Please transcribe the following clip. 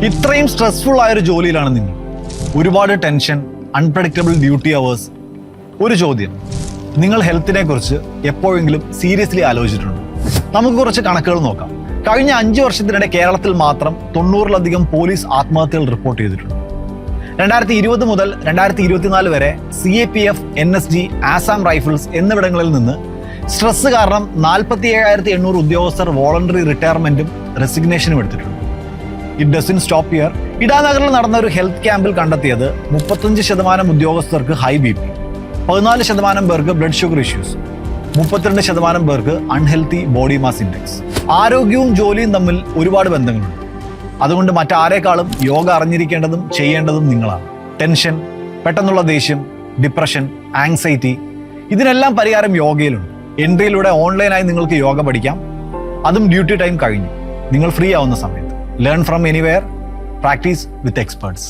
ഇത്രയും സ്ട്രെസ്ഫുൾ ആയ ഒരു ജോലിയിലാണ് നിങ്ങൾ. ഒരുപാട് ടെൻഷൻ, അൺപ്രഡിക്റ്റബിൾ ഡ്യൂട്ടി അവേഴ്സ്. ഒരു ചോദ്യം, നിങ്ങൾ ഹെൽത്തിനെ കുറിച്ച് എപ്പോഴെങ്കിലും സീരിയസ്ലി ആലോചിച്ചിട്ടുണ്ടോ? നമുക്ക് കുറച്ച് കണക്കുകൾ നോക്കാം. കഴിഞ്ഞ 5 വർഷത്തിനിടെ കേരളത്തിൽ മാത്രം 90-ലധികം പോലീസ് ആത്മഹത്യകൾ റിപ്പോർട്ട് ചെയ്തിട്ടുണ്ട്. 2020 മുതൽ 2024 വരെ CAPF, NSG, ആസാം റൈഫിൾസ് എന്നിവിടങ്ങളിൽ നിന്ന് സ്ട്രെസ് കാരണം 47,800 ഉദ്യോഗസ്ഥർ വോളണ്ടറി റിട്ടയർമെന്റും റെസിഗ്നേഷനും എടുത്തിട്ടുണ്ട്. It doesn't stop here. ഇടാനഗറിൽ നടന്ന ഒരു ഹെൽത്ത് ക്യാമ്പിൽ കണ്ടെത്തിയത് 35% ഉദ്യോഗസ്ഥർക്ക് ഹൈ BP, 14% പേർക്ക് ബ്ലഡ് ഷുഗർ ഇഷ്യൂസ്, 32% പേർക്ക് അൺഹെൽത്തി ബോഡി മാസ് ഇൻഡെക്സ്. ആരോഗ്യവും ജോലിയും തമ്മിൽ ഒരുപാട് ബന്ധങ്ങളുണ്ട്. അതുകൊണ്ട് മറ്റാരേക്കാളും യോഗ അറിഞ്ഞിരിക്കേണ്ടതും ചെയ്യേണ്ടതും നിങ്ങളാണ്. ടെൻഷൻ, പെട്ടെന്നുള്ള ദേഷ്യം, ഡിപ്രഷൻ, ആങ്സൈറ്റി, ഇതിനെല്ലാം പരിഹാരം യോഗയിലുണ്ട്. എൻട്രിയിലൂടെ ഓൺലൈനായി നിങ്ങൾക്ക് യോഗ പഠിക്കാം. അതും ഡ്യൂട്ടി ടൈം കഴിഞ്ഞു, നിങ്ങൾ ഫ്രീ ആവുന്ന സമയത്ത്. Learn from anywhere, practice with experts.